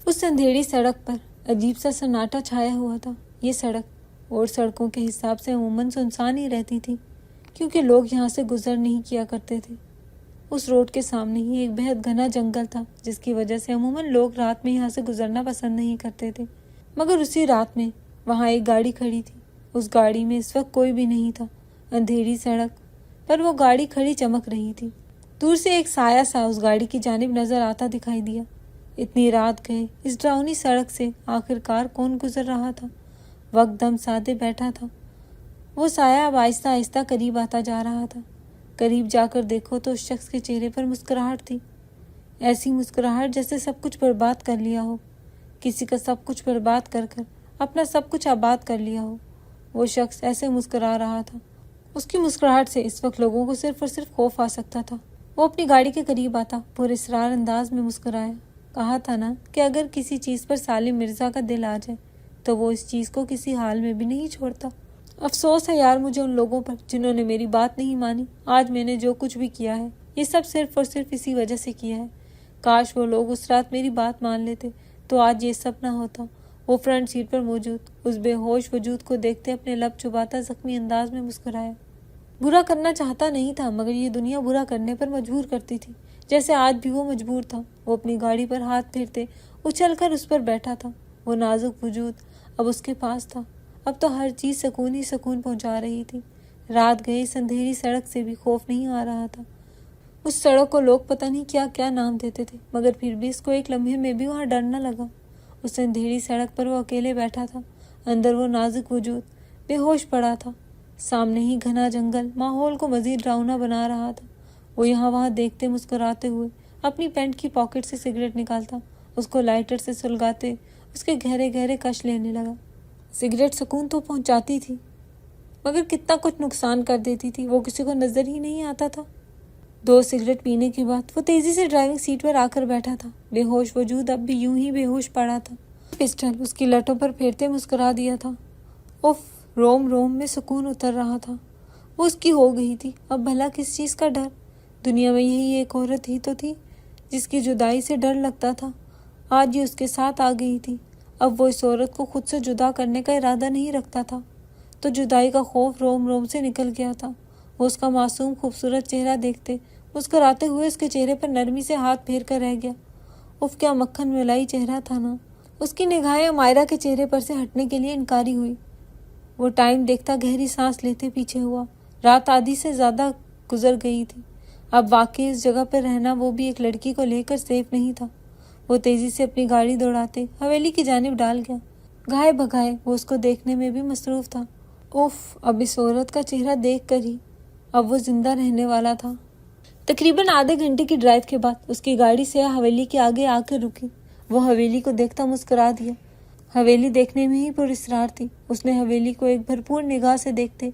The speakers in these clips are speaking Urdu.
اس اندھیری سڑک پر عجیب سا سناٹا چھایا ہوا تھا۔ یہ سڑک اور سڑکوں کے حساب سے عموماً سنسان ہی رہتی تھی، کیونکہ لوگ یہاں سے گزر نہیں کیا کرتے تھے۔ اس روڈ کے سامنے ہی ایک بہت گھنا جنگل تھا، جس کی وجہ سے عموماً لوگ رات میں یہاں سے گزرنا پسند نہیں کرتے تھے۔ مگر اسی رات میں وہاں ایک گاڑی کھڑی تھی۔ اس گاڑی میں اس وقت کوئی بھی نہیں تھا۔ اندھیری سڑک پر وہ گاڑی کھڑی چمک رہی تھی۔ دور سے ایک سایہ سا اس گاڑی کی جانب نظر آتا دکھائی دیا۔ اتنی رات گئے اس ڈراؤنی سڑک سے آخر کار کون گزر رہا تھا؟ وقت دم سادے بیٹھا تھا۔ وہ سایہ اب آہستہ آہستہ قریب آتا جا رہا تھا۔ قریب جا کر دیکھو تو اس شخص کے چہرے پر مسکراہٹ تھی، ایسی مسکراہٹ جیسے سب کچھ برباد کر لیا ہو، کسی کا سب کچھ برباد کر کر اپنا سب کچھ آباد کر لیا ہو۔ وہ شخص ایسے مسکرا رہا تھا۔ اس کی مسکراہٹ سے اس وقت لوگوں کو صرف اور صرف خوف آ سکتا تھا۔ وہ اپنی گاڑی کے قریب آتا پراسرار انداز میں مسکرایا۔ کہا تھا نا کہ اگر کسی چیز پر سالم مرزا کا دل آ جائے تو وہ اس چیز کو کسی حال میں بھی نہیں چھوڑتا۔ افسوس ہے یار مجھے ان لوگوں پر جنہوں نے میری بات نہیں مانی۔ آج میں نے جو کچھ بھی کیا ہے یہ سب صرف اور صرف اسی وجہ سے کیا ہے۔ کاش وہ لوگ اس رات میری بات مان لیتے تو آج یہ سب نہ ہوتا۔ وہ فرنٹ سیٹ پر موجود اس بے ہوش وجود کو دیکھتے اپنے لب چباتا زخمی انداز میں مسکرایا۔ برا کرنا چاہتا نہیں تھا، مگر یہ دنیا برا کرنے پر مجبور کرتی تھی، جیسے آج بھی وہ مجبور تھا۔ وہ اپنی گاڑی پر ہاتھ پھیرتے اچھل کر اس پر بیٹھا تھا۔ وہ نازک وجود اب اس کے پاس تھا۔ اب تو ہر چیز سکون ہی سکون پہنچا رہی تھی۔ رات گئے اس اندھیری سڑک سے بھی خوف نہیں آ رہا تھا۔ اس سڑک کو لوگ پتہ نہیں کیا کیا نام دیتے تھے، مگر پھر بھی اس کو ایک لمحے میں بھی وہاں ڈر نہ لگا۔ اس اندھیری سڑک پر وہ اکیلے بیٹھا تھا۔ اندر وہ نازک وجود بے ہوش پڑا تھا۔ سامنے ہی گھنا جنگل ماحول کو مزید ڈراؤنا بنا رہا تھا۔ وہ یہاں وہاں دیکھتے مسکراتے ہوئے اپنی پینٹ کی پاکٹ سے سگریٹ نکالتا، اس کو لائٹر سے سلگاتے اس کے گہرے گہرے کش لینے لگا۔ سگریٹ سکون تو پہنچاتی تھی، مگر کتنا کچھ نقصان کر دیتی تھی وہ کسی کو نظر ہی نہیں آتا تھا۔ 2 سگریٹ پینے کے بعد وہ تیزی سے ڈرائیونگ سیٹ پر آ کر بیٹھا تھا۔ بے ہوش وجود اب بھی یوں ہی بے ہوش پڑا تھا۔ پسٹل اس کی لٹوں پر پھیرتے مسکرا دیا تھا۔ اف، روم روم میں سکون اتر رہا تھا۔ وہ اس کی ہو گئی تھی۔ اب بھلا کس چیز کا ڈر؟ دنیا میں یہی ایک عورت ہی تو تھی جس کی جدائی سے ڈر لگتا تھا۔ آج یہ اس کے ساتھ آ گئی تھی۔ اب وہ اس عورت کو خود سے جدا کرنے کا ارادہ نہیں رکھتا تھا، تو جدائی کا خوف روم روم سے نکل گیا تھا۔ وہ اس کا معصوم خوبصورت چہرہ دیکھتے مسکراتے ہوئے اس کے چہرے پر نرمی سے ہاتھ پھیر کر رہ گیا۔ اف، کیا مکھن ملائی چہرہ تھا نا۔ اس کی نگاہیں عمائرہ کے چہرے پر سے ہٹنے کے لیے انکاری ہوئی۔ وہ ٹائم دیکھتا گہری سانس لیتے پیچھے ہوا۔ رات آدھی سے زیادہ گزر گئی تھی۔ اب واقعی اس جگہ پر رہنا وہ بھی ایک لڑکی کو لے کر سیف نہیں تھا۔ وہ تیزی سے اپنی گاڑی دوڑاتے حویلی کی جانب ڈال گیا۔ گائے بھگائے وہ اس کو دیکھنے میں بھی مصروف تھا۔ اوف، اب اس عورت کا چہرہ دیکھ کر ہی اب وہ زندہ رہنے والا تھا۔ تقریباً آدھے گھنٹے کی ڈرائیو کے بعد اس کی گاڑی سیاہ حویلی کے آگے آ کر رکی۔ وہ حویلی کو دیکھتا مسکرا دیا۔ حویلی دیکھنے میں ہی پراسرار تھی۔ اس نے حویلی کو ایک بھرپور نگاہ سے دیکھتے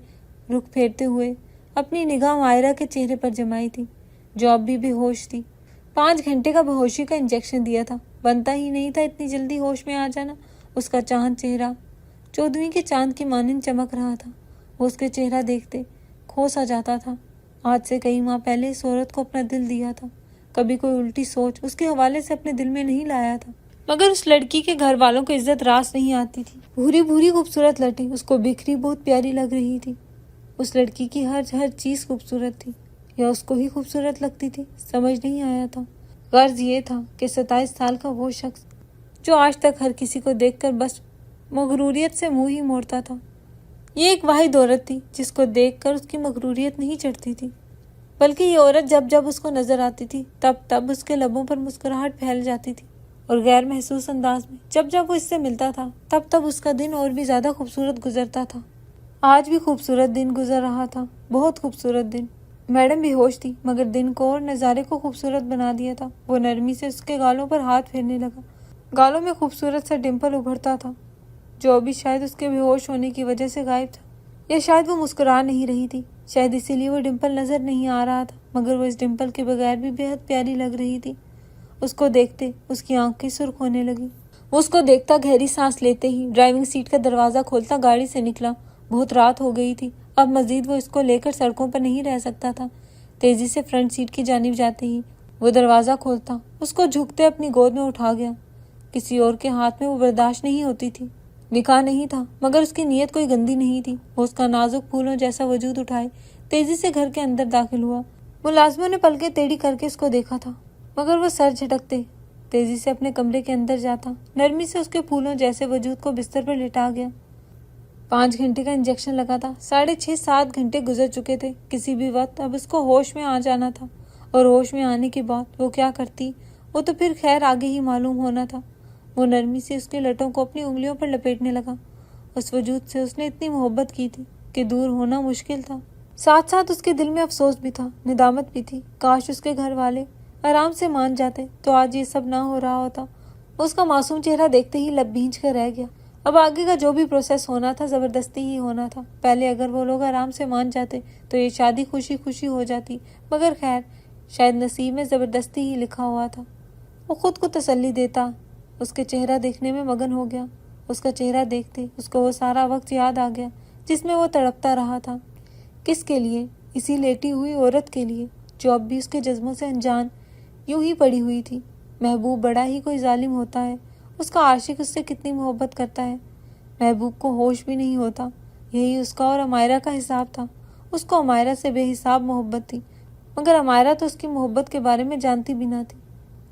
رخ پھیرتے ہوئے اپنی نگاہ عمائرہ کے چہرے پر جمائی تھی، جو اب بھی بے ہوش تھی۔ 5 گھنٹے کا بے ہوشی کا انجیکشن دیا تھا، بنتا ہی نہیں تھا اتنی جلدی ہوش میں آ جانا۔ اس کا چاند چہرہ 14ویں کے چاند کی مانند چمک رہا تھا۔ وہ اس کے چہرہ دیکھتے کھو سا جاتا تھا۔ آج سے کئی ماہ پہلے اس عورت کو اپنا دل دیا تھا۔ کبھی کوئی الٹی سوچ اس کے حوالے سے اپنے دل میں نہیں لایا تھا، مگر اس لڑکی کے گھر والوں کو عزت راس نہیں آتی تھی۔ بھوری بھوری خوبصورت لٹیں اس کو بکھری بہت پیاری لگ رہی تھی۔ اس لڑکی کی ہر چیز خوبصورت تھی، یا اس کو ہی خوبصورت لگتی تھی، سمجھ نہیں آیا تھا۔ غرض یہ تھا کہ 27 سال کا وہ شخص جو آج تک ہر کسی کو دیکھ کر بس مغروریت سے منہ ہی موڑتا تھا، یہ ایک واحد عورت تھی جس کو دیکھ کر اس کی مغروریت نہیں چڑھتی تھی، بلکہ یہ عورت جب جب اس کو نظر آتی تھی تب اس کے لبوں پر مسکراہٹ پھیل جاتی تھی، اور غیر محسوس انداز میں جب جب وہ اس سے ملتا تھا تب اس کا دن اور بھی زیادہ خوبصورت گزرتا تھا۔ آج بھی خوبصورت دن گزر رہا تھا، بہت خوبصورت دن۔ میڈم بے ہوش تھی، مگر دن کو اور نظارے کو خوبصورت بنا دیا تھا۔ وہ نرمی سے اس کے گالوں پر ہاتھ پھیرنے لگا۔ گالوں میں خوبصورت سا ڈمپل ابھرتا تھا، جو ابھی شاید اس کے بے ہوش ہونے کی وجہ سے غائب تھا، یا شاید وہ مسکرا نہیں رہی تھی، شاید اسی لیے وہ ڈمپل نظر نہیں آ رہا تھا، مگر وہ اس ڈمپل کے بغیر بھی بے حد پیاری لگ رہی تھی۔ اس کو دیکھتے اس کی آنکھیں سرخ ہونے لگی۔ وہ اس کو دیکھتا گہری سانس لیتے ہی ڈرائیونگ سیٹ کا دروازہ کھولتا گاڑی سے نکلا۔ بہت رات ہو گئی تھی، اب مزید وہ اس کو لے کر سڑکوں پر نہیں رہ سکتا تھا۔ تیزی سے فرنٹ سیٹ کی جانب جاتے ہی وہ دروازہ کھولتا اس کو جھکتے اپنی گود میں اٹھا گیا۔ کسی اور کے ہاتھ میں وہ برداشت نہیں ہوتی تھی۔ نکاح نہیں تھا مگر اس کی نیت کوئی گندی نہیں تھی۔ وہ اس کا نازک پھولوں جیسا وجود اٹھائے تیزی سے گھر کے اندر داخل ہوا۔ ملازموں نے پلکیں ٹیڑھی کر کے اس کو دیکھا تھا مگر وہ سر جھٹکتے تیزی سے اپنے کمرے کے اندر جاتا، نرمی سے اس کے پھولوں جیسے وجود کو بستر پر لٹا گیا۔ 5 گھنٹے کا انجیکشن لگا تھا۔ 6.5-7 گھنٹے گزر چکے تھے۔ کسی بھی وقت اب اس کو ہوش میں آ جانا تھا، اور ہوش میں آنے کے بعد وہ کیا کرتی وہ تو پھر خیر آگے ہی معلوم ہونا تھا۔ وہ نرمی سے اس کے لٹوں کو اپنی انگلیوں پر لپیٹنے لگا۔ اس وجود سے اس نے اتنی محبت کی تھی کہ دور ہونا مشکل تھا۔ ساتھ ساتھ اس کے دل میں افسوس بھی تھا، ندامت بھی تھی۔ کاش اس کے گھر والے آرام سے مان جاتے تو آج یہ سب نہ ہو رہا ہوتا۔ اس کا معصوم چہرہ دیکھتے ہی لب بھینچ کر رہ گیا۔ اب آگے کا جو بھی پروسیس ہونا تھا زبردستی ہی ہونا تھا۔ پہلے اگر وہ لوگ آرام سے مان جاتے تو یہ شادی خوشی خوشی ہو جاتی، مگر خیر شاید نصیب میں زبردستی ہی لکھا ہوا تھا۔ وہ خود کو تسلی دیتا اس کے چہرہ دیکھنے میں مگن ہو گیا۔ اس کا چہرہ دیکھتے اس کو وہ سارا وقت یاد آ گیا جس میں وہ تڑپتا رہا تھا۔ کس کے لیے؟ اسی لیٹی ہوئی عورت کے لیے جو اب بھی اس کے جذبوں سے انجان یوں ہی پڑی ہوئی تھی۔ محبوب بڑا ہی کوئی ظالم ہوتا ہے، اس کا عاشق اس سے کتنی محبت کرتا ہے، محبوب کو ہوش بھی نہیں ہوتا۔ یہی اس کا اور امائرہ کا حساب تھا۔ اس کو امائرہ سے بے حساب محبت تھی، مگر امائرہ تو اس کی محبت کے بارے میں جانتی بھی نہ تھی۔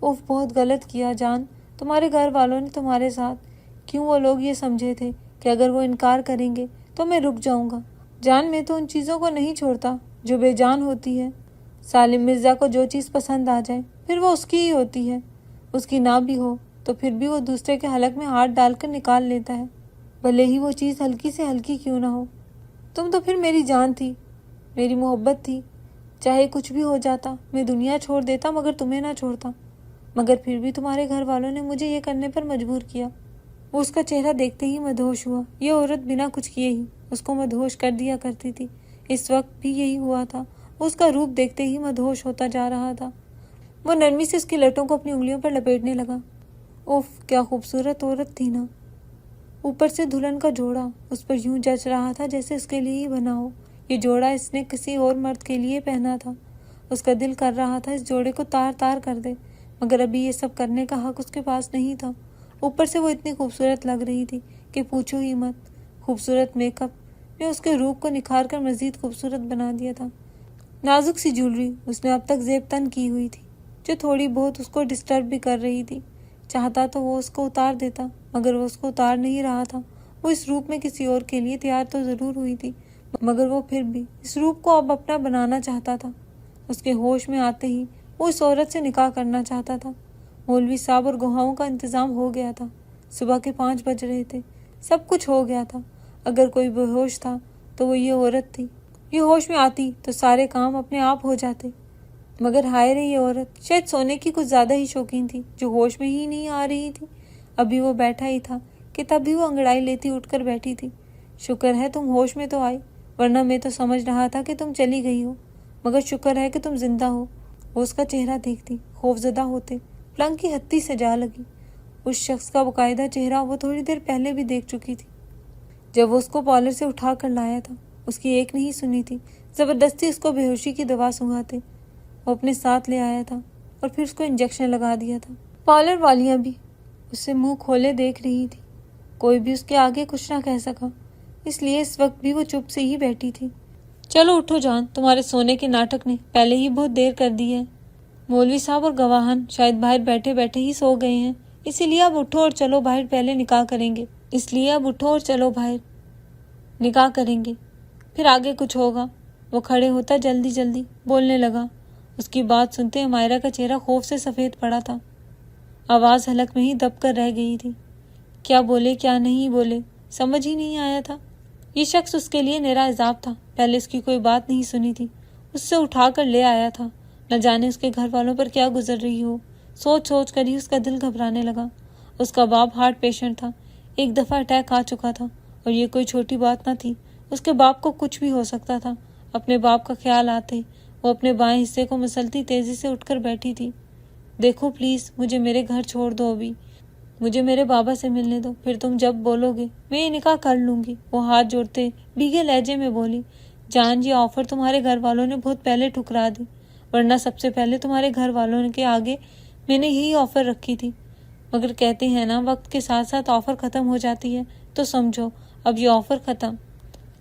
اف، بہت غلط کیا جان، تمہارے گھر والوں نے تمہارے ساتھ۔ کیوں وہ لوگ یہ سمجھے تھے کہ اگر وہ انکار کریں گے تو میں رک جاؤں گا؟ جان میں تو ان چیزوں کو نہیں چھوڑتا جو بے جان ہوتی ہے۔ سالم مرزا کو جو چیز پسند آ جائے پھر وہ اس کی ہی ہوتی ہے، اس کی نہ بھی ہو تو پھر بھی وہ دوسرے کے حلق میں ہاتھ ڈال کر نکال لیتا ہے، بھلے ہی وہ چیز ہلکی سے ہلکی کیوں نہ ہو۔ تم تو پھر میری جان تھی، میری محبت تھی، چاہے کچھ بھی ہو جاتا میں دنیا چھوڑ دیتا مگر تمہیں نہ چھوڑتا، مگر پھر بھی تمہارے گھر والوں نے مجھے یہ کرنے پر مجبور کیا۔ وہ اس کا چہرہ دیکھتے ہی مدہوش ہوا۔ یہ عورت بنا کچھ کیے ہی اس کو مدہوش کر دیا کرتی تھی۔ اس وقت بھی یہی ہوا تھا، وہ اس کا روپ دیکھتے ہی مدہوش ہوتا جا رہا تھا۔ وہ نرمی سے اس کی لٹوں کو اپنی انگلیوں پر لپیٹنے لگا۔ اوف، کیا خوبصورت عورت تھی نا! اوپر سے دلہن کا جوڑا اس پر یوں جچ رہا تھا جیسے اس کے لیے ہی بنا ہو۔ یہ جوڑا اس نے کسی اور مرد کے لیے پہنا تھا۔ اس کا دل کر رہا تھا اس جوڑے کو تار تار کر دے، مگر ابھی یہ سب کرنے کا حق اس کے پاس نہیں تھا۔ اوپر سے وہ اتنی خوبصورت لگ رہی تھی کہ پوچھو ہی مت۔ خوبصورت میک اپ نے اس کے روپ کو نکھار کر مزید خوبصورت بنا دیا تھا۔ نازک سی جولری اس نے اب تک زیب تن کی ہوئی تھی جو تھوڑی بہت اس کو ڈسٹرب بھی کر رہی تھی۔ چاہتا تو وہ اس کو اتار دیتا مگر وہ اس کو اتار نہیں رہا تھا۔ وہ اس روپ میں کسی اور کے لیے تیار تو ضرور ہوئی تھی مگر وہ پھر بھی اس روپ کو اب اپنا بنانا چاہتا تھا۔ اس کے ہوش میں آتے ہی وہ اس عورت سے نکاح کرنا چاہتا تھا۔ مولوی صاحب اور گواہوں کا انتظام ہو گیا تھا۔ صبح کے 5 بج رہے تھے۔ سب کچھ ہو گیا تھا۔ اگر کوئی بے ہوش تھا تو وہ یہ عورت تھی۔ یہ ہوش میں آتی تو سارے کام اپنے آپ ہو جاتے، مگر ہائے رے یہ عورت شاید سونے کی کچھ زیادہ ہی شوقین تھی جو ہوش میں ہی نہیں آ رہی تھی۔ ابھی وہ بیٹھا ہی تھا کہ تبھی وہ انگڑائی لیتی اٹھ کر بیٹھی تھی۔ شکر ہے تم ہوش میں تو آئی، ورنہ میں تو سمجھ رہا تھا کہ تم چلی گئی ہو، مگر شکر ہے کہ تم زندہ ہو۔ وہ اس کا چہرہ دیکھتی خوفزدہ ہوتے پلنگ کی ہتھی سے جا لگی۔ اس شخص کا باقاعدہ چہرہ وہ تھوڑی دیر پہلے بھی دیکھ چکی تھی جب وہ اس کو پارلر سے اٹھا کر لایا تھا۔ اس کی ایک نہیں سنی تھی، زبردستی اس کو بے ہوشی کی دوا سنگھاتے وہ اپنے ساتھ لے آیا تھا اور پھر اس کو انجیکشن لگا دیا تھا۔ پارلر والیاں بھی اس سے منہ کھولے دیکھ رہی تھی، کوئی بھی اس کے آگے کچھ نہ کہہ سکا، اس لیے اس وقت بھی وہ چپ سے ہی بیٹھی تھی۔ چلو اٹھو جان، تمہارے سونے کے ناٹک نے پہلے ہی بہت دیر کر دی ہے۔ مولوی صاحب اور گواہان شاید باہر بیٹھے بیٹھے ہی سو گئے ہیں، اسی لیے اب اٹھو اور چلو باہر، پہلے نکاح کریں گے، نکاح کریں گے، پھر آگے کچھ ہوگا۔ وہ کھڑے ہوتا جلدی جلدی بولنے لگا۔ اس کی بات سنتے امائرہ کا چہرہ خوف سے سفید پڑا تھا، آواز حلق میں ہی دب کر رہ گئی تھی۔ کیا بولے کیا نہیں بولے سمجھ ہی نہیں آیا تھا۔ یہ شخص اس کے لیے نرا عذاب تھا۔ پہلے اس کی کوئی بات نہیں سنی تھی، اس سے اٹھا کر لے آیا تھا، نہ جانے اس کے گھر والوں پر کیا گزر رہی ہو۔ سوچ سوچ کر ہی اس کا دل گھبرانے لگا۔ اس کا باپ ہارٹ پیشنٹ تھا، ایک دفعہ اٹیک آ چکا تھا، اور یہ کوئی چھوٹی بات نہ تھی۔ اس کے باپ کو کچھ بھی ہو سکتا تھا۔ اپنے باپ کا خیال آتے وہ اپنے بائیں حصے کو مسلتی تیزی سے اٹھ کر بیٹھی تھی۔ دیکھو پلیز، مجھے میرے گھر چھوڑ دو، ابھی مجھے میرے بابا سے ملنے دو، پھر تم جب بولو گے میں یہ نکاح کر لوں گی۔ وہ ہاتھ جوڑتے بھیگے لہجے میں بولی، جان یہ آفر تمہارے گھر والوں نے بہت پہلے ٹھکرا دی، ورنہ سب سے پہلے تمہارے گھر والوں کے آگے میں نے یہی آفر رکھی تھی۔ مگر کہتے ہیں نا وقت کے ساتھ ساتھ آفر ختم ہو جاتی ہے، تو سمجھو اب یہ آفر ختم۔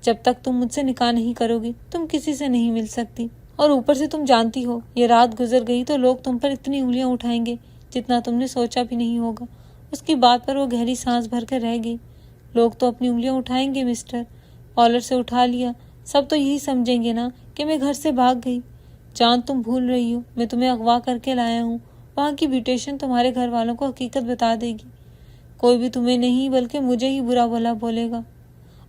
جب تک تم مجھ سے نکاح نہیں کرو گی تم کسی سے نہیں مل سکتی، اور اوپر سے تم جانتی ہو یہ رات گزر گئی تو لوگ تم پر اتنی انگلیاں اٹھائیں گے جتنا تم نے سوچا بھی نہیں ہوگا۔ اس کی بات پر وہ گہری سانس بھر کر رہ گئی۔ لوگ تو اپنی انگلیاں اٹھائیں گے مسٹر، کالر سے اٹھا لیا، سب تو یہی سمجھیں گے نا کہ میں گھر سے بھاگ گئی۔ جان تم بھول رہی ہو، میں تمہیں اغوا کر کے لایا ہوں، وہاں کی بیوٹیشن تمہارے گھر والوں کو حقیقت بتا دے گی۔ کوئی بھی تمہیں نہیں بلکہ مجھے ہی برا بھلا بولے گا،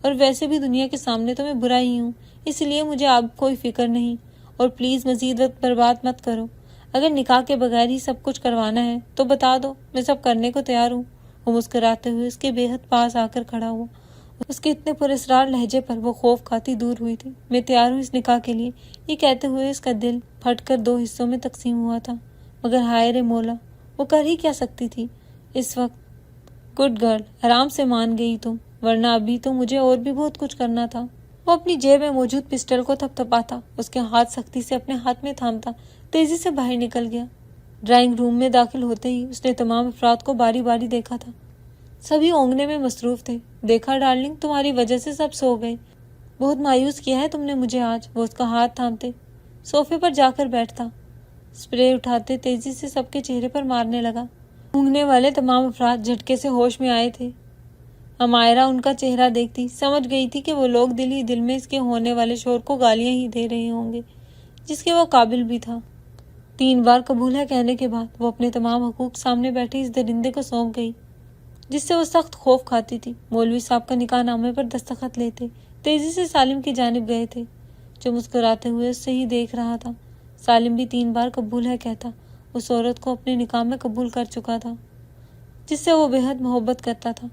اور ویسے بھی دنیا کے سامنے تو میں برا ہی ہوں، اس لیے مجھے اب کوئی فکر نہیں، اور پلیز مزید وقت برباد مت کرو۔ اگر نکاح کے بغیر ہی سب کچھ کروانا ہے تو بتا دو، میں سب کرنے کو تیار ہوں۔ وہ مسکراتے ہوئے اس کے بے حد پاس آ کر کھڑا ہوا۔ اس کے اتنے پراسرار لہجے پر وہ خوف کھاتی دور ہوئی تھی۔ میں تیار ہوں اس نکاح کے لیے، یہ کہتے ہوئے اس کا دل پھٹ کر 2 حصوں میں تقسیم ہوا تھا، مگر ہائے رے مولا، وہ کر ہی کیا سکتی تھی اس وقت۔ گڈ گرل، آرام سے مان گئی تم، ورنہ ابھی تو مجھے اور بھی بہت کچھ کرنا تھا۔ وہ اپنی جیب میں موجود پسٹل کو تھپ تھپاتا، اس کے ہاتھ سختی سے اپنے ہاتھ میں تھامتا تیزی سے باہر نکل گیا۔ ڈرائنگ روم میں داخل ہوتے ہی اس نے تمام افراد کو باری باری دیکھا تھا۔ سبھی اونگنے میں مصروف تھے۔ دیکھا ڈارلنگ، تمہاری وجہ سے سب سو گئے، بہت مایوس کیا ہے تم نے مجھے آج۔ وہ اس کا ہاتھ تھامتے صوفے پر جا کر بیٹھتا، اسپرے اٹھاتے تیزی سے سب کے چہرے پر مارنے لگا۔ اونگنے والے تمام افراد جھٹکے سے ہوش میں آئے تھے۔ امائرا ان کا چہرہ دیکھتی سمجھ گئی تھی کہ وہ لوگ دل ہی دل میں اس کے ہونے والے شور کو گالیاں ہی دے رہے ہوں گے، جس کے وہ قابل بھی تھا۔ 3 بار قبول ہے کہنے کے بعد وہ اپنے تمام حقوق سامنے بیٹھے اس درندے کو سونپ گئی، جس سے وہ سخت خوف کھاتی تھی۔ مولوی صاحب کا نکاح نامے پر دستخط لیتے تیزی سے سالم کی جانب گئے تھے، جو مسکراتے ہوئے اس سے ہی دیکھ رہا تھا۔ سالم بھی 3 بار قبول ہے کہتا اس عورت کو اپنے نکاح میں قبول کر چکا تھا، جس سے وہ بے حد محبت کرتا تھا۔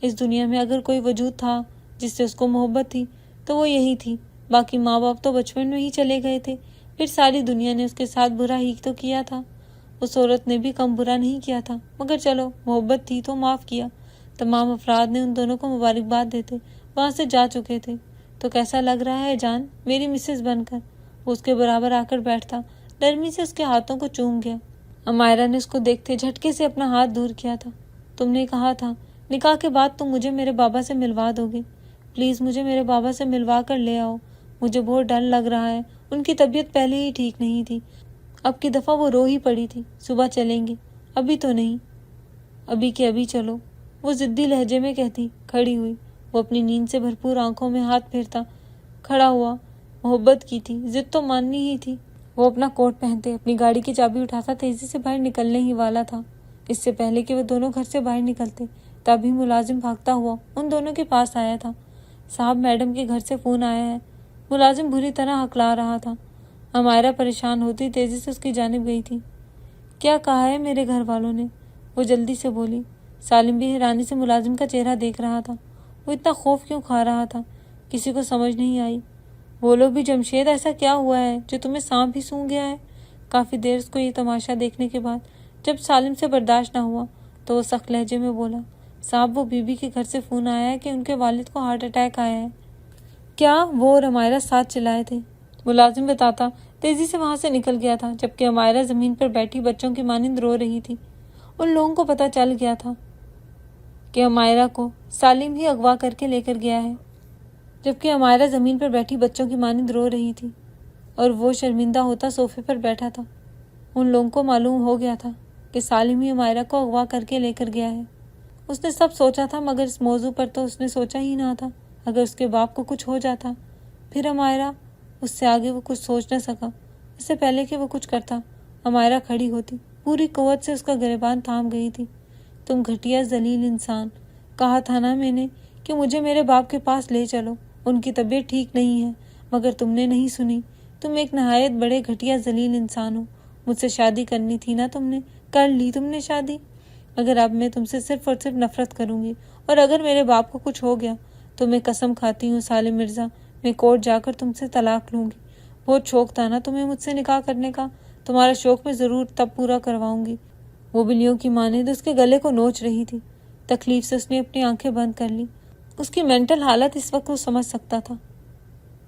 اس دنیا میں اگر کوئی وجود تھا جس سے اس کو محبت تھی تو وہ یہی تھی۔ باقی ماں باپ تو بچپن میں ہی چلے گئے تھے، پھر ساری دنیا نے اس کے ساتھ برا ہی تو کیا تھا۔ اس عورت نے بھی کم برا نہیں کیا تھا، مگر چلو محبت تھی تو معاف کیا۔ تمام افراد نے ان دونوں کو مبارکباد دیتے وہاں سے جا چکے تھے۔ تو کیسا لگ رہا ہے جان، میری مسز بن کر؟ وہ اس کے برابر آ کر بیٹھتا، نرمی سے اس کے ہاتھوں کو چوم گیا۔ امائرا نے اس کو دیکھتے جھٹکے سے اپنا ہاتھ دور کیا تھا۔ تم نے کہا تھا نکاح کے بعد تم مجھے میرے بابا سے ملوا دو گے، پلیز مجھے میرے بابا سے ملوا کر لے آؤ، مجھے بہت ڈر لگ رہا ہے، ان کی طبیعت پہلے ہی ٹھیک نہیں تھی، اب کی دفعہ وہ رو ہی پڑی تھی۔ صبح چلیں گے، ابھی تو نہیں، ابھی کے ابھی چلو، وہ ضدی لہجے میں کہتی کھڑی ہوئی۔ وہ اپنی نیند سے بھرپور آنکھوں میں ہاتھ پھیرتا کھڑا ہوا۔ محبت کی تھی، ضد تو ماننی ہی تھی۔ وہ اپنا کوٹ پہنتے اپنی گاڑی کی چابی اٹھاتا تیزی سے باہر نکلنے ہی والا تھا۔ اس سے پہلے کہ وہ دونوں گھر سے باہر نکلتے تبھی ملازم بھاگتا ہوا ان دونوں کے پاس آیا تھا۔ صاحب، میڈم کے گھر سے فون آیا ہے۔ ملازم بری طرح ہکلا رہا تھا۔ امائرا پریشان ہوتی تیزی سے اس کی جانب گئی تھی۔ کیا کہا ہے میرے گھر والوں نے؟ وہ جلدی سے بولی۔ سالم بھی حیرانی سے ملازم کا چہرہ دیکھ رہا تھا۔ وہ اتنا خوف کیوں کھا رہا تھا، کسی کو سمجھ نہیں آئی۔ بولو بھی جمشید، ایسا کیا ہوا ہے جو تمہیں سانپ ہی سونگھ گیا ہے؟ کافی دیر اس کو یہ تماشا دیکھنے کے بعد جب سالم سے برداشت نہ ہوا تو وہ سخت لہجے میں بولا، صاحب وہ بی بی کے گھر سے فون آیا ہے کہ ان کے والد کو ہارٹ اٹیک آیا ہے۔ کیا؟ وہ اور امائرا ساتھ چلائے تھے؟ ملازم بتاتا تیزی سے وہاں سے نکل گیا تھا، جبکہ امائرا زمین پر بیٹھی بچوں کی مانند رو رہی تھی۔ ان لوگوں کو پتہ چل گیا تھا کہ امائرا کو سالم ہی اغوا کر کے لے کر گیا ہے، جبکہ امائرا زمین پر بیٹھی بچوں کی مانند رو رہی تھی اور وہ شرمندہ ہوتا صوفے پر بیٹھا تھا۔ ان لوگوں کو معلوم ہو گیا تھا کہ سالم ہی امائرا کو اغوا کر کے لے کر گیا ہے۔ اس نے سب سوچا تھا، مگر اس موضوع پر تو اس نے سوچا ہی نہ تھا۔ اگر اس کے باپ کو کچھ ہو جاتا پھر امائرا، اس سے آگے وہ کچھ سوچ نہ سکا۔ اس سے پہلے کہ وہ کچھ کرتا امائرا کھڑی ہوتی، پوری قوت سے اس کا گریبان تھام گئی تھی۔ تم گھٹیا ذلیل انسان، کہا تھا نا میں نے کہ مجھے میرے باپ کے پاس لے چلو، ان کی طبیعت ٹھیک نہیں ہے، مگر تم نے نہیں سنی۔ تم ایک نہایت بڑے گھٹیا ذلیل انسان ہو۔ مجھ سے شادی کرنی تھی نا، تم نے کر لی، تم نے شادی، مگر اب میں تم سے صرف اور صرف نفرت کروں گی، اور اگر میرے باپ کو کچھ ہو گیا تو میں قسم کھاتی ہوں سالم مرزا، میں کورٹ جا کر تم سے طلاق لوں گی۔ بہت شوق تھا نا تمہیں مجھ سے نکاح کرنے کا، تمہارا شوق میں ضرور تب پورا کرواؤں گی۔ وہ بلیوں کی مانند اس کے گلے کو نوچ رہی تھی۔ تکلیف سے اس نے اپنی آنکھیں بند کر لی۔ اس کی مینٹل حالت اس وقت وہ سمجھ سکتا تھا،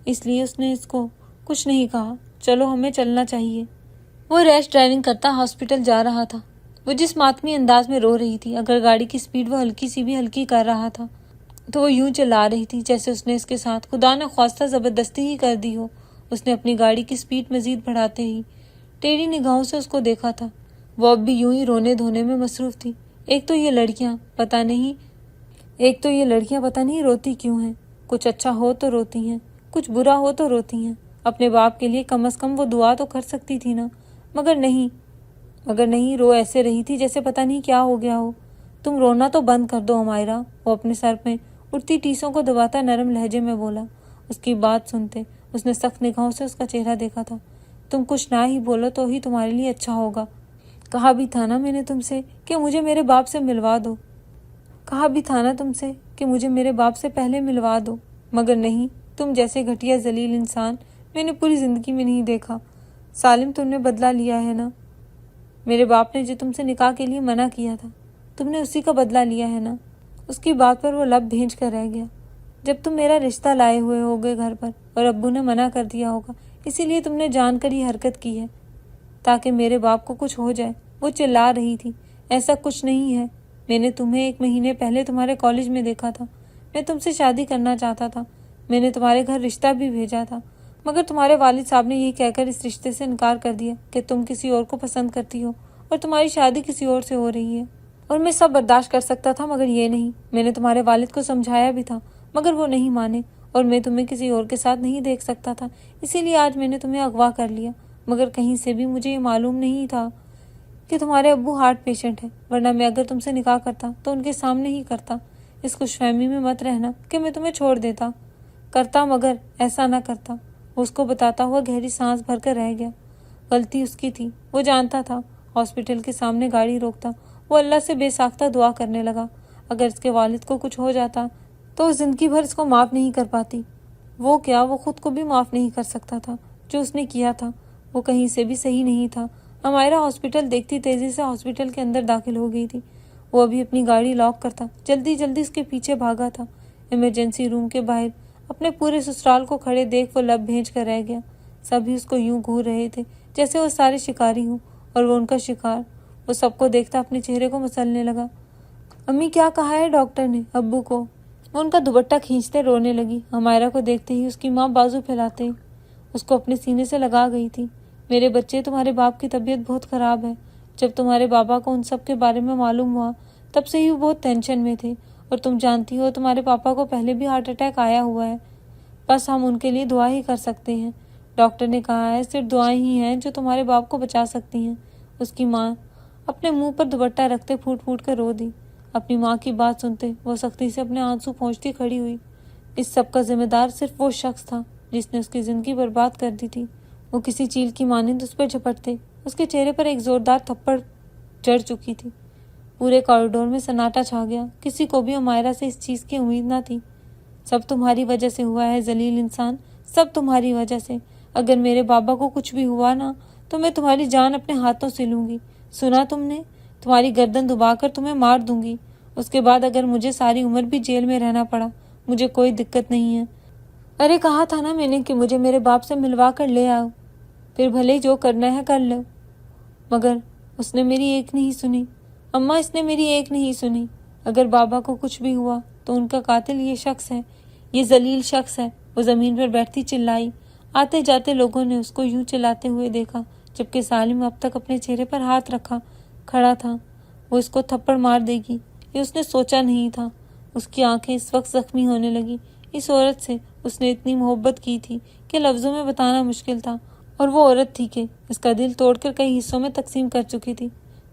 اس لیے اس نے اس کو کچھ نہیں کہا۔ چلو ہمیں چلنا چاہیے۔ وہ ریش ڈرائیونگ کرتا ہاسپٹل جا رہا تھا۔ وہ جس ماتمی انداز میں رو رہی تھی، اگر گاڑی کی سپیڈ وہ ہلکی سی بھی ہلکی کر رہا تھا تو وہ یوں چلا رہی تھی جیسے اس نے اس کے ساتھ خدا نہ خواستہ زبردستی ہی کر دی ہو۔ اس نے اپنی گاڑی کی سپیڈ مزید بڑھاتے ہی ٹیڑھی نگاہوں سے اس کو دیکھا تھا۔ وہ اب بھی یوں ہی رونے دھونے میں مصروف تھی۔ ایک تو یہ لڑکیاں پتہ نہیں روتی کیوں ہیں۔ کچھ اچھا ہو تو روتی ہیں، کچھ برا ہو تو روتی ہیں۔ اپنے باپ کے لیے کم از کم وہ دعا تو کر سکتی تھی نا، مگر نہیں رو ایسے رہی تھی جیسے پتہ نہیں کیا ہو گیا ہو۔ تم رونا تو بند کر دو ہمائرا، وہ اپنے سر میں اٹھتی ٹیسوں کو دباتا نرم لہجے میں بولا۔ اس کی بات سنتے اس نے سخت نگاہوں سے اس کا چہرہ دیکھا تھا۔ تم کچھ نہ ہی بولو تو ہی تمہارے لیے اچھا ہوگا۔ کہا بھی تھا نا میں نے تم سے کہ مجھے میرے باپ سے میرے باپ سے پہلے ملوا دو، مگر نہیں، تم جیسے گھٹیا ذلیل انسان میں نے پوری زندگی میں نہیں دیکھا۔ سالم، تم نے بدلہ لیا ہے نا؟ میرے باپ نے جو تم سے نکاح کے لیے منع کیا تھا، تم نے اسی کا بدلہ لیا ہے نا؟ اس کی بات پر وہ لب بھینج کر رہ گیا۔ جب تم میرا رشتہ لائے ہوئے ہوگے گھر پر اور ابو نے منع کر دیا ہوگا، اسی لیے تم نے جان کر یہ حرکت کی ہے تاکہ میرے باپ کو کچھ ہو جائے۔ وہ چلا رہی تھی۔ ایسا کچھ نہیں ہے، میں نے تمہیں 1 مہینے پہلے تمہارے کالج میں دیکھا تھا۔ میں تم سے شادی کرنا چاہتا تھا، میں نے تمہارے گھر رشتہ بھی بھیجا تھا، مگر تمہارے والد صاحب نے یہ کہہ کر اس رشتے سے انکار کر دیا کہ تم کسی اور کو پسند کرتی ہو اور تمہاری شادی کسی اور سے ہو رہی ہے۔ اور میں سب برداشت کر سکتا تھا مگر یہ نہیں۔ میں نے تمہارے والد کو سمجھایا بھی تھا مگر وہ نہیں مانے، اور میں تمہیں کسی اور کے ساتھ نہیں دیکھ سکتا تھا، اسی لیے آج میں نے تمہیں اغوا کر لیا۔ مگر کہیں سے بھی مجھے یہ معلوم نہیں تھا کہ تمہارے ابو ہارٹ پیشنٹ ہیں، ورنہ میں اگر تم سے نکاح کرتا تو ان کے سامنے ہی کرتا۔ اس خوش فہمی میں مت رہنا کہ میں تمہیں چھوڑ دیتا، کرتا مگر ایسا نہ کرتا۔ وہ اس کو بتاتا ہوا گہری سانس بھر کر رہ گیا۔ غلطی اس کی تھی، وہ جانتا تھا۔ ہاسپٹل کے سامنے گاڑی روکتا وہ اللہ سے بے ساختہ دعا کرنے لگا۔ اگر اس کے والد کو کچھ ہو جاتا تو وہ زندگی بھر اس کو معاف نہیں کر پاتی۔ وہ کیا، وہ خود کو بھی معاف نہیں کر سکتا تھا۔ جو اس نے کیا تھا وہ کہیں سے بھی صحیح نہیں تھا۔ ہمائرا ہاسپٹل دیکھتی تیزی سے ہاسپٹل کے اندر داخل ہو گئی تھی۔ وہ ابھی اپنی گاڑی لاک کرتا جلدی اس کے پیچھے بھاگا تھا۔ ایمرجنسی روم کے باہر اپنے پورے سسرال کو کھڑے دیکھ وہ لب بھیج کر رہ گیا۔ سبھی اس کو یوں گھور رہے تھے جیسے وہ سارے شکاری ہوں اور وہ ان کا شکار۔ وہ سب کو دیکھتا اپنے چہرے کو مسلنے لگا۔ امی، کیا کہا ہے ڈاکٹر نے ابو کو؟ وہ ان کا دوپٹہ کھینچتے رونے لگی۔ ہمائرا کو دیکھتے ہی اس کی ماں بازو پھیلاتے اس کو اپنے سینے سے لگا گئی تھی۔ میرے بچے، تمہارے باپ کی طبیعت بہت خراب ہے۔ جب تمہارے بابا کو ان سب کے بارے میں معلوم ہوا تب سے ہی وہ بہت ٹینشن میں تھے، اور تم جانتی ہو تمہارے پاپا کو پہلے بھی ہارٹ اٹیک آیا ہوا ہے۔ بس ہم ان کے لیے دعا ہی کر سکتے ہیں۔ ڈاکٹر نے کہا ہے صرف دعائیں ہی ہیں جو تمہارے باپ کو بچا سکتی ہیں۔ اس کی ماں اپنے منہ پر دوپٹہ رکھتے پھوٹ پھوٹ کر رو دی۔ اپنی ماں کی بات سنتے وہ سختی سے اپنے آنسو پہنچتی کھڑی ہوئی۔ اس سب کا ذمہ دار صرف وہ شخص تھا جس نے اس کی زندگی برباد کر دی تھی۔ وہ کسی چیل کی مانند اس پر جھپٹتے، اس کے چہرے پر ایک زوردار تھپڑ جڑ چکی تھی۔ پورے کوریڈور میں سناٹا چھا گیا۔ کسی کو بھی ہمائرا سے اس چیز کی امید نہ تھی۔ سب تمہاری وجہ سے ہوا ہے ذلیل انسان، سب تمہاری وجہ سے۔ اگر میرے بابا کو کچھ بھی ہوا نا تو میں تمہاری جان اپنے ہاتھوں سے لوں گی، سنا تم نے؟ تمہاری گردن دبا کر تمہیں مار دوں گی۔ اس کے بعد اگر مجھے ساری عمر بھی جیل میں رہنا پڑا مجھے کوئی دقت نہیں ہے۔ ارے کہا تھا نا میں نے کہ مجھے میرے باپ سے ملوا کر لے آؤ، پھر بھلے جو کرنا ہے کر لو۔ مگر اس نے میری ایک نہیں سنی۔ اماں، اس نے میری ایک نہیں سنی۔ اگر بابا کو کچھ بھی ہوا تو ان کا قاتل یہ شخص ہے، یہ ذلیل شخص ہے۔ وہ زمین پر بیٹھتی چلائی۔ آتے جاتے لوگوں نے اس کو یوں چلاتے ہوئے دیکھا جبکہ سالم اب تک اپنے چہرے پر ہاتھ رکھا کھڑا تھا۔ وہ اس کو تھپڑ مار دے گی یہ اس نے سوچا نہیں تھا۔ اس کی آنکھیں اس وقت زخمی ہونے لگی۔ اس عورت سے اس نے اتنی محبت کی تھی کہ لفظوں میں بتانا مشکل تھا، اور وہ عورت تھی کہ اس کا دل توڑ کر کئی حصوں میں تقسیم کر چکی تھی۔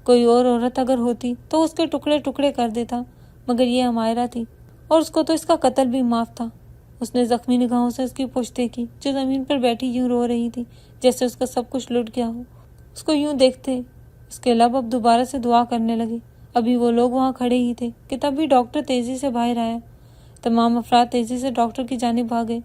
کوئی اور عورت اگر ہوتی تو اس کے ٹکڑے ٹکڑے کر دیتا، مگر یہ ہمائرا تھی اور اس کو تو اس کا قتل بھی معاف تھا۔ اس نے زخمی نگاہوں سے اس کی پشتے کی جو زمین پر بیٹھی یوں رو رہی تھی جیسے اس کا سب کچھ لٹ گیا ہو۔ اس کو یوں دیکھتے اس کے لب اب دوبارہ سے دعا کرنے لگے۔ ابھی وہ لوگ وہاں کھڑے ہی تھے کہ تبھی ڈاکٹر تیزی سے باہر آیا۔ تمام افراد تیزی سے ڈاکٹر کی جانب بھاگے۔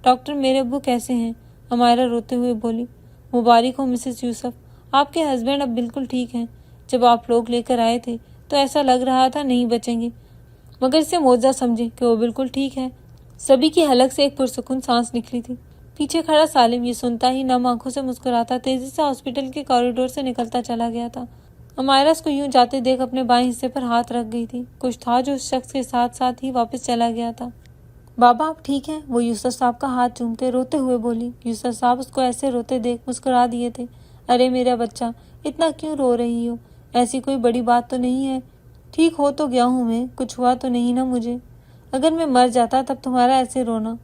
ڈاکٹر، میرے ابو کیسے ہیں؟ ہمائرا روتے ہوئے بولی۔ مبارک ہو مسز یوسف، آپ کے ہسبینڈ اب بالکل ٹھیک ہیں۔ جب آپ لوگ لے کر آئے تھے تو ایسا لگ رہا تھا نہیں بچیں گے، مگر اسے معجزہ سمجھے کہ وہ بالکل ٹھیک ہے۔ سبھی کی حلق سے ایک پرسکون سانس نکلی تھی۔ پیچھے کھڑا سالم یہ سنتا ہی نم آنکھوں سے مسکراتا تیزی سے ہاسپٹل کے کوریڈور سے نکلتا چلا گیا تھا۔ امائرہ اس کو یوں جاتے دیکھ اپنے بائیں حصے پر ہاتھ رکھ گئی تھی۔ کچھ تھا جو اس شخص کے ساتھ ساتھ ہی واپس چلا گیا تھا۔ بابا آپ ٹھیک ہیں؟ وہ یوسف صاحب کا ہاتھ چومتے روتے ہوئے بولی۔ یوسف صاحب اس کو ایسے روتے دیکھ مسکرا دیے تھے۔ ارے میرا بچہ، اتنا کیوں رو رہی ہو؟ ایسی کوئی بڑی بات تو نہیں ہے۔ ٹھیک ہو تو گیا ہوں میں، کچھ ہوا تو نہیں نا مجھے؟ اگر میں مر جاتا تب تمہارا ایسے رونا۔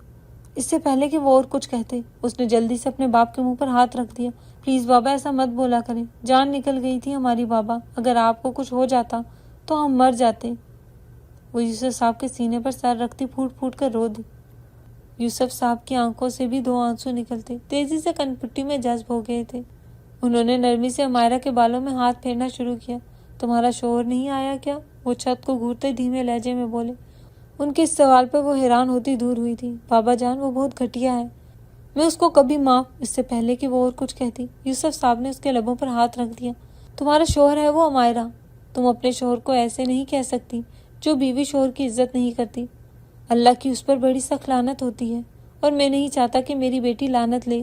اس سے پہلے کہ وہ اور کچھ کہتے، اس نے جلدی سے اپنے باپ کے منہ پر ہاتھ رکھ دیا۔ پلیز بابا ایسا مت بولا کریں، جان نکل گئی تھی ہماری بابا، اگر آپ کو کچھ ہو جاتا تو ہم مر جاتے۔ وہ یوسف صاحب کے سینے پر سر رکھتی پھوٹ پھوٹ کر رو دی۔ یوسف صاحب کی آنکھوں سے بھی 2 آنسو نکلتے تیزی سے کنپٹی میں جذب ہو گئے تھے۔ انہوں نے نرمی سے امائرہ کے بالوں میں ہاتھ پھیرنا شروع کیا۔ تمہارا شوہر نہیں آیا کیا؟ وہ چھت کو گھورتے دھیمے لہجے میں بولے۔ ان کے اس سوال پر وہ حیران ہوتی دور ہوئی تھی۔ بابا جان وہ بہت گھٹیا ہے، میں اس کو کبھی معاف۔ اس سے پہلے کہ وہ اور کچھ کہتی، یوسف صاحب نے اس کے لبوں پر ہاتھ رکھ دیا۔ تمہارا شوہر ہے وہ امائرہ، تم اپنے شوہر کو ایسے نہیں کہہ سکتی جو بیوی شوہر کی عزت نہیں کرتی۔ اللہ کی اس پر بڑی سخت لعنت ہوتی ہے، اور میں نہیں چاہتا کہ میری بیٹی لعنت لے۔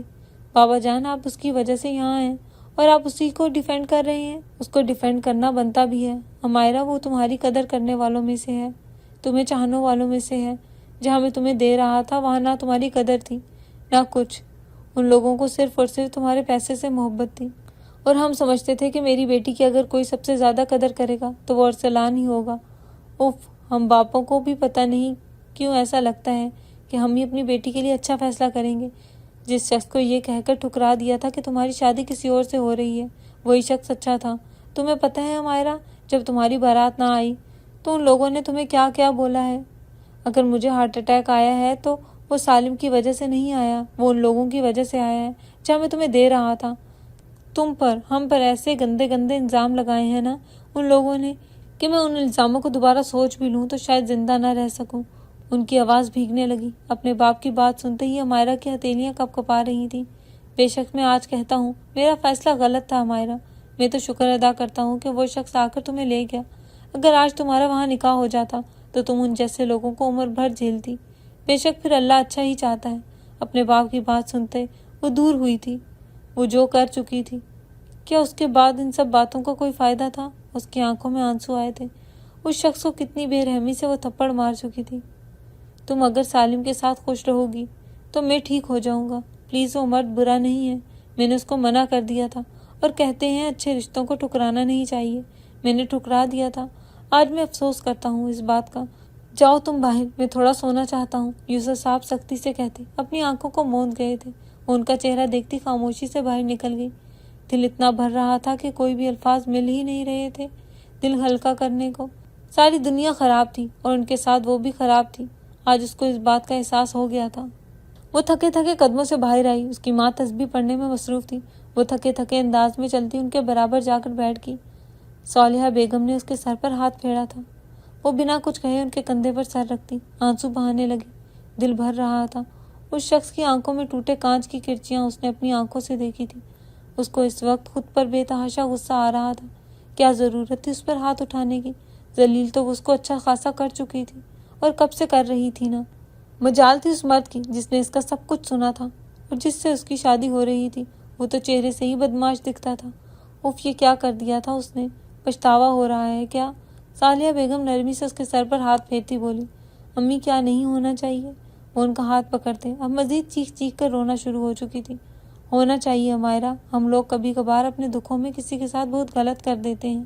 بابا جان آپ اس کی وجہ سے یہاں ہیں اور آپ اسی کو ڈیفینڈ کر رہے ہیں۔ اس کو ڈیفینڈ کرنا بنتا بھی ہے امائرہ، وہ تمہاری قدر کرنے والوں میں سے ہے، تمہیں چاہنے والوں میں سے ہے۔ جہاں میں تمہیں دے رہا تھا وہاں نہ تمہاری قدر تھی نہ کچھ، ان لوگوں کو صرف اور صرف تمہارے پیسے سے محبت تھی، اور ہم سمجھتے تھے کہ میری بیٹی کی اگر کوئی سب سے زیادہ قدر کرے گا تو وہ ارسلان ہی ہوگا۔ اف، ہم باپوں کو بھی پتہ نہیں کیوں ایسا لگتا ہے کہ ہم ہی اپنی بیٹی کے لیے اچھا فیصلہ کریں گے۔ جس شخص کو یہ کہہ کر ٹھکرا دیا تھا کہ تمہاری شادی کسی اور سے ہو رہی ہے، وہی شخص اچھا تھا۔ تمہیں پتہ ہے امائرہ، جب تمہاری بارات نہ آئی تو ان لوگوں نے تمہیں کیا کیا بولا ہے۔ اگر مجھے ہارٹ اٹیک آیا ہے تو وہ سالم کی وجہ سے نہیں آیا، وہ ان لوگوں کی وجہ سے آیا ہے جہاں میں تمہیں دے رہا تھا۔ تم پر، ہم پر ایسے گندے گندے الزام لگائے ہیں نا ان لوگوں نے کہ میں ان الزاموں کو دوبارہ سوچ بھی لوں تو شاید زندہ نہ رہ سکوں۔ ان کی آواز بھیگنے لگی۔ اپنے باپ کی بات سنتے ہی امائرہ کی ہتھیلیاں کپ کپا رہی تھیں۔ بے شک میں آج کہتا ہوں میرا فیصلہ غلط تھا امائرہ، میں تو شکر ادا کرتا ہوں کہ وہ شخص آ کر تمہیں لے گیا۔ اگر آج تمہارا وہاں نکاح ہو جاتا تو تم ان جیسے لوگوں کو عمر بھر جھیلتی۔ بے شک پھر اللہ اچھا ہی چاہتا ہے۔ اپنے باپ کی بات سنتے وہ دور ہوئی تھی، وہ جو کر چکی تھی۔ کیا اس کے بعد ان سب باتوں کا کوئی فائدہ تھا؟ اس کی آنکھوں میں آنسو آئے تھے۔ اس شخص کو کتنی بے رحمی سے وہ تھپڑ مار چکی تھی۔ تم اگر سالم کے ساتھ خوش رہو گی تو میں ٹھیک ہو جاؤں گا۔ پلیز، وہ مرد برا نہیں ہے، میں نے اس کو منع کر دیا تھا، اور کہتے ہیں اچھے رشتوں کو ٹھکرانا نہیں چاہیے، میں نے ٹھکرا دیا تھا۔ آج میں افسوس کرتا ہوں اس بات کا۔ جاؤ تم باہر، میں تھوڑا سونا چاہتا ہوں، یوسف صاحب سختی سے کہتے اپنی آنکھوں کو موند گئے تھے۔ وہ ان کا چہرہ دیکھتی خاموشی سے باہر نکل گئی۔ دل اتنا بھر رہا تھا کہ کوئی بھی الفاظ مل ہی نہیں رہے تھے دل ہلکا کرنے کو۔ ساری دنیا خراب تھی اور ان کے ساتھ وہ بھی خراب تھی۔ آج اس کو اس بات کا احساس ہو گیا تھا۔ وہ تھکے تھکے قدموں سے باہر آئی۔ اس کی ماں تسبیح پڑھنے میں مصروف تھی۔ وہ تھکے تھکے انداز میں چلتی ان کے برابر جا کر بیٹھ گئی۔ صالحہ بیگم نے اس کے سر پر ہاتھ پھیرا تھا۔ وہ بنا کچھ کہے ان کے کندھے پر سر رکھتی آنسو بہانے لگی۔ دل بھر رہا تھا۔ اس شخص کی آنکھوں میں ٹوٹے کانچ کی کرچیاں اس نے اپنی آنکھوں سے دیکھی تھی۔ اس کو اس وقت خود پر بے تحاشا غصہ آ رہا تھا۔ کیا ضرورت تھی اس پر ہاتھ اٹھانے کی؟ ذلیل تو وہ اس کو اچھا خاصا کر چکی تھی، اور کب سے کر رہی تھی نا۔ مجال تھی اس مرد کی جس نے اس کا سب کچھ سنا تھا اور جس سے اس کی شادی ہو رہی تھی۔ وہ تو چہرے سے ہی بدمعاش دکھتا تھا۔ اف، یہ کیا کر دیا تھا اس نے؟ پچھتاوا ہو رہا ہے کیا؟ صالحہ بیگم نرمی سے اس کے سر پر ہاتھ پھیرتی بولی، امی کیا نہیں ہونا چاہیے؟ وہ ان کا ہاتھ پکڑتے اب مزید چیخ چیخ کر رونا شروع ہو چکی تھی۔ ہونا چاہیے امائرہ، ہم لوگ کبھی کبھار اپنے دکھوں میں کسی کے ساتھ بہت غلط کر دیتے ہیں۔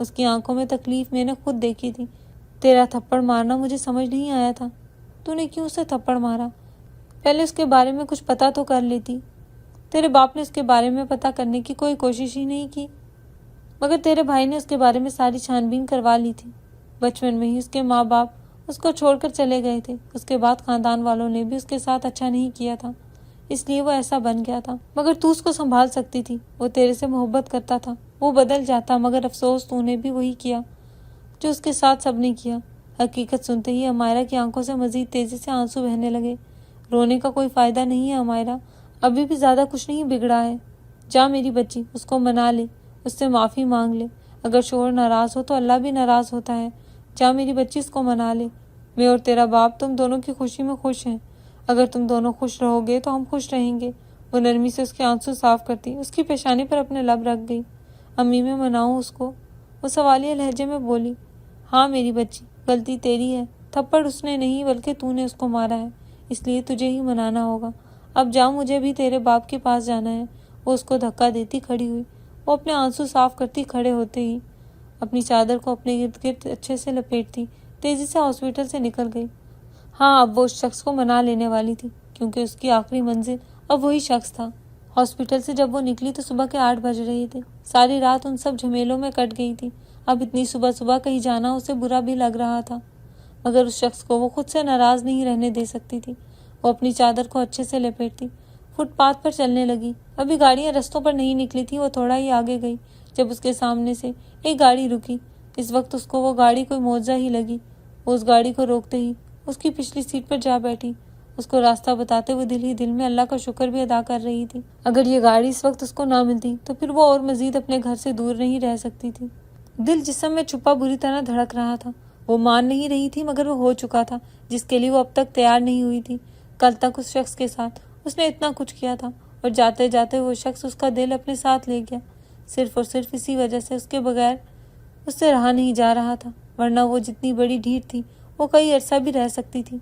اس کی آنکھوں میں تکلیف میں نے خود دیکھی تھی۔ تیرا تھپڑ مارنا مجھے سمجھ نہیں آیا تھا، تو نے کیوں اسے تھپڑ مارا؟ پہلے اس کے بارے میں کچھ پتہ تو کر لیتی۔ تیرے باپ نے اس کے بارے میں پتہ کرنے کی کوئی کوشش ہی نہیں کی، مگر تیرے بھائی نے اس کے بارے میں ساری چھان بین کروا لی تھی۔ بچپن میں ہی اس کے ماں باپ اس کو چھوڑ کر چلے گئے تھے۔ اس کے بعد خاندان والوں نے بھی اس کے ساتھ اچھا نہیں کیا تھا، اس لیے وہ ایسا بن گیا تھا۔ مگر تو اس کو سنبھال سکتی تھی، وہ تیرے سے محبت کرتا تھا، وہ بدل جاتا، مگر افسوس تو نے بھی وہی کیا جو اس کے ساتھ سب نے کیا۔ حقیقت سنتے ہی امائرہ کی آنکھوں سے مزید تیزی سے آنسو بہنے لگے۔ رونے کا کوئی فائدہ نہیں ہے امائرہ، ابھی بھی زیادہ کچھ نہیں بگڑا ہے۔ جا میری بچی، اس کو منا لے، اس سے معافی مانگ لے۔ اگر شوہر ناراض ہو تو اللہ بھی ناراض ہوتا ہے۔ جا میری بچی، اس کو منا لے۔ میں اور تیرا باپ تم دونوں کی خوشی میں خوش ہیں۔ اگر تم دونوں خوش رہو گے تو ہم خوش رہیں گے۔ وہ نرمی سے اس کے آنسو صاف کرتی اس کی پیشانی پر اپنے لب رکھ گئی۔ امی میں مناؤں اس کو؟ وہ سوالیہ لہجے میں بولی، ہاں میری بچی، غلطی تیری ہے، تھپڑ اس نے نہیں بلکہ تو نے اس کو مارا ہے، اس لیے تجھے ہی منانا ہوگا۔ اب جاؤ، مجھے بھی تیرے باپ کے پاس جانا ہے۔ وہ اس کو دھکا دیتی کھڑی ہوئی۔ وہ اپنے آنسو صاف کرتی کھڑے ہوتے ہی اپنی چادر کو اپنے گرد گرد اچھے سے لپیٹتی تیزی سے ہاسپٹل سے نکل گئی۔ ہاں، اب وہ اس شخص کو منا لینے والی تھی، کیونکہ اس کی آخری منزل اب وہی شخص تھا۔ ہاسپٹل سے جب وہ نکلی تو صبح کے 8 بج رہے تھے۔ ساری رات ان سب جھمیلوں میں کٹ گئی تھی۔ اب اتنی صبح صبح کہیں جانا اسے برا بھی لگ رہا تھا، مگر اس شخص کو وہ خود سے ناراض نہیں رہنے دے سکتی تھی۔ وہ اپنی چادر کو اچھے سے لپیٹتی فٹ پاتھ پر چلنے لگی۔ ابھی گاڑیاں رستوں پر نہیں نکلی تھی۔ وہ تھوڑا ہی آگے گئی جب اس کے سامنے سے ایک گاڑی رکی۔ اس وقت اس کو وہ گاڑی کوئی معجزہ ہی لگی۔ وہ اس گاڑی کو روکتے ہی اس کی پچھلی سیٹ پر جا بیٹھی۔ اس کو راستہ بتاتے ہوئے دل ہی دل میں اللہ کا شکر بھی ادا کر رہی تھی۔ اگر یہ گاڑی اس وقت اس کو نہ ملتی تو پھر وہ اور مزید اپنے گھر سے دور نہیں رہ سکتی تھی۔ دل جسم میں چھپا بری طرح دھڑک رہا تھا۔ وہ مان نہیں رہی تھی، مگر وہ ہو چکا تھا جس کے لیے وہ اب تک تیار نہیں ہوئی تھی۔ کل تک اس شخص کے ساتھ اس نے اتنا کچھ کیا تھا، اور جاتے جاتے وہ شخص اس کا دل اپنے ساتھ لے گیا۔ صرف اور صرف اسی وجہ سے اس کے بغیر اس سے رہا نہیں جا رہا تھا، ورنہ وہ جتنی بڑی ڈھیٹ تھی وہ کئی عرصہ بھی رہ سکتی تھی۔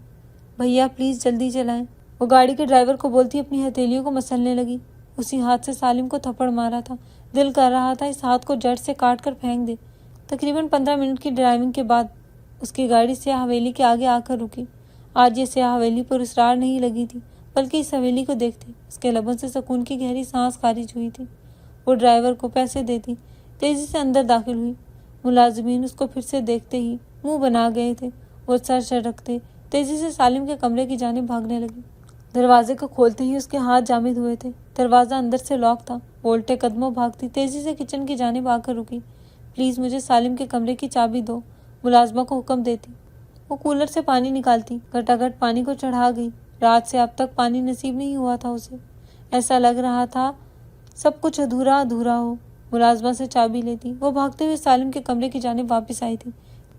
بھیا پلیز جلدی چلائیں، وہ گاڑی کے ڈرائیور کو بولتی اپنی ہتھیلیوں کو مسلنے لگی۔ اسی ہاتھ سے سالم کو تھپڑ مارا تھا۔ دل کر رہا تھا اس ہاتھ کو جڑ سے کاٹ کر پھینک دے۔ تقریباً 15 منٹ کی ڈرائیونگ کے بعد اس کی گاڑی سیاہ حویلی کے آگے آ کر رکی۔ آج یہ سیاہ حویلی پر اسرار نہیں لگی تھی، بلکہ اس حویلی کو دیکھتے اس کے لبوں سے سکون کی گہری سانس خارج ہوئی تھی۔ وہ ڈرائیور کو پیسے دیتی تیزی سے اندر داخل ہوئی۔ ملازمین اس کو پھر سے دیکھتے ہی منہ بنا گئے تھے۔ وہ سر رکھتے تیزی سے سالم کے کمرے کی جانب بھاگنے لگی۔ دروازے کو کھولتے ہی اس کے ہاتھ جامد ہوئے تھے۔ دروازہ اندر سے لاک تھا۔ وہ الٹے قدموں بھاگتی تیزی سے کچن کی جانب آ کر رکی۔ پلیز مجھے سالم کے کمرے کی چابی دو، ملازمہ کو حکم دیتی۔ وہ کولر سے پانی نکالتی گھٹاگھٹ پانی کو چڑھا گئی۔ رات سے اب تک پانی نصیب نہیں ہوا تھا اسے۔ ایسا لگ رہا تھا سب کچھ ادھورا ادھورا ہو۔ ملازمہ سے چابی لیتی وہ بھاگتے ہوئے سالم کے کمرے کی جانب واپس آئی تھی۔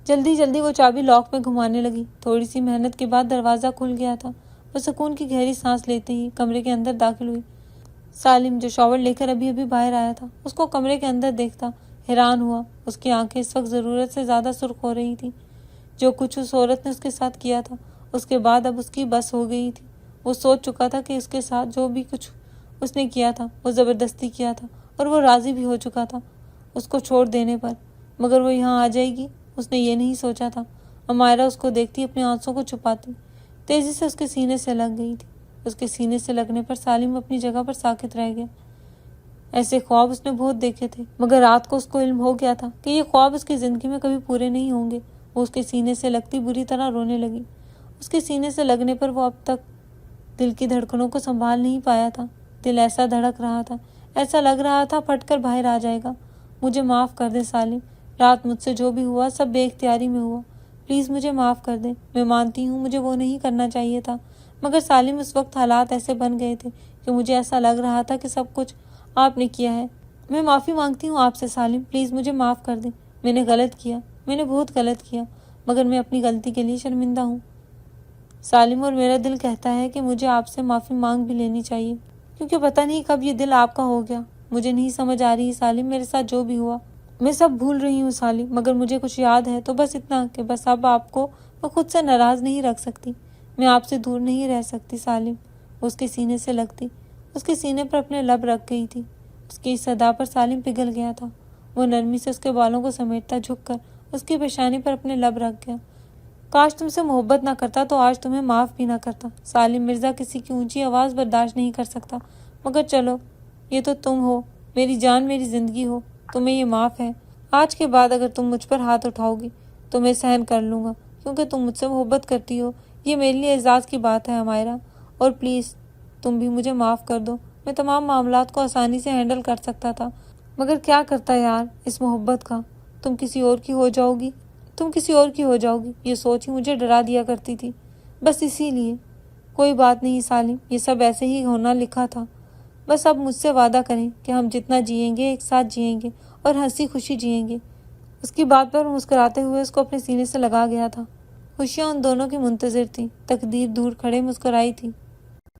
جلدی جلدی وہ چابی لاک میں گھمانے لگی۔ تھوڑی سی محنت کے بعد دروازہ کھل گیا تھا۔ وہ سکون کی گہری سانس لیتے ہی کمرے کے اندر داخل ہوئی۔ سالم جو شاور لے کر ابھی ابھی باہر آیا تھا اس کو کمرے کے اندر دیکھتا حیران ہوا۔ اس کی آنکھیں اس وقت ضرورت سے زیادہ سرخ ہو رہی تھی۔ جو کچھ اس عورت نے اس کے ساتھ کیا تھا اس کے بعد اب اس کی بس ہو گئی تھی۔ وہ سوچ چکا تھا کہ اس کے ساتھ جو بھی کچھ اس نے کیا تھا وہ زبردستی کیا تھا، اور وہ راضی بھی ہو چکا تھا اس کو چھوڑ دینے پر، مگر وہ یہاں آ جائے گی اس نے یہ نہیں سوچا تھا۔ عمائرہ اس کو دیکھتی اپنے آنسوں کو چھپاتی تیزی سے اس کے سینے سے لگ گئی تھی۔ اس کے سینے سے لگنے پر سالم اپنی جگہ پر ساکت رہ گیا۔ ایسے خواب اس نے بہت دیکھے تھے، مگر رات کو اس کو علم ہو گیا تھا کہ یہ خواب اس کی زندگی میں کبھی پورے نہیں ہوں گے۔ وہ اس کے سینے سے لگتی بری طرح رونے لگی۔ اس کے سینے سے لگنے پر وہ اب تک دل کی دھڑکنوں کو سنبھال نہیں پایا تھا۔ دل ایسا دھڑک رہا تھا، ایسا لگ رہا تھا پھٹ کر باہر آ جائے گا۔ مجھے معاف کر دے سالم، رات مجھ سے جو بھی ہوا سب بے اختیاری میں ہوا، پلیز مجھے معاف کر دے۔ میں مانتی ہوں مجھے وہ نہیں کرنا چاہیے تھا، مگر سالم اس وقت حالات ایسے بن گئے تھے کہ مجھے ایسا لگ رہا تھا کہ سب کچھ آپ نے کیا ہے۔ میں معافی مانگتی ہوں آپ سے سالم، پلیز مجھے معاف کر دیں۔ میں نے غلط کیا، میں نے بہت غلط کیا، مگر میں اپنی غلطی کے لیے شرمندہ ہوں سالم، اور میرا دل کہتا ہے کہ مجھے آپ سے معافی مانگ بھی لینی چاہیے، کیونکہ پتہ نہیں کب یہ دل آپ کا ہو گیا۔ مجھے نہیں سمجھ آ رہی سالم، میرے ساتھ جو بھی ہوا میں سب بھول رہی ہوں سالم، مگر مجھے کچھ یاد ہے تو بس اتنا کہ بس اب آپ کو میں خود سے ناراض نہیں رکھ سکتی، میں آپ سے دور نہیں رہ سکتی سالم۔ وہ اس کے سینے سے لگتی اس کے سینے پر اپنے لب رکھ گئی تھی۔ اس کی اس صدا پر سالم پگھل گیا تھا۔ وہ نرمی سے اس کے بالوں کو سمیٹتا جھک کر اس کی پیشانی پر اپنے لب رکھ گیا۔ کاش تم سے محبت نہ کرتا تو آج تمہیں معاف بھی نہ کرتا سالم مرزا، کسی کی اونچی آواز برداشت نہیں کر سکتا، مگر چلو یہ تو تم ہو، میری جان میری زندگی ہو، تمہیں یہ معاف ہے۔ آج کے بعد اگر تم مجھ پر ہاتھ اٹھاؤ گی تو میں سہن کر لوں گا، کیونکہ تم مجھ سے محبت کرتی ہو، یہ میرے لیے اعزاز کی بات ہے عمائرہ، اور پلیز تم بھی مجھے معاف کر دو۔ میں تمام معاملات کو آسانی سے ہینڈل کر سکتا تھا، مگر کیا کرتا یار اس محبت کا، تم کسی اور کی ہو جاؤ گی، تم کسی اور کی ہو جاؤ گی، یہ سوچ ہی مجھے ڈرا دیا کرتی تھی، بس اسی لیے۔ کوئی بات نہیں سالم، یہ سب ایسے ہی ہونا لکھا تھا، بس اب مجھ سے وعدہ کریں کہ ہم جتنا جئیں گے ایک ساتھ جئیں گے اور ہنسی خوشی جئیں گے۔ اس کی بات پر مسکراتے ہوئے اس کو اپنے سینے سے لگا گیا تھا۔ خوشیاں ان دونوں کی منتظر تھی، تقدیر دور کھڑے مسکرائی تھی۔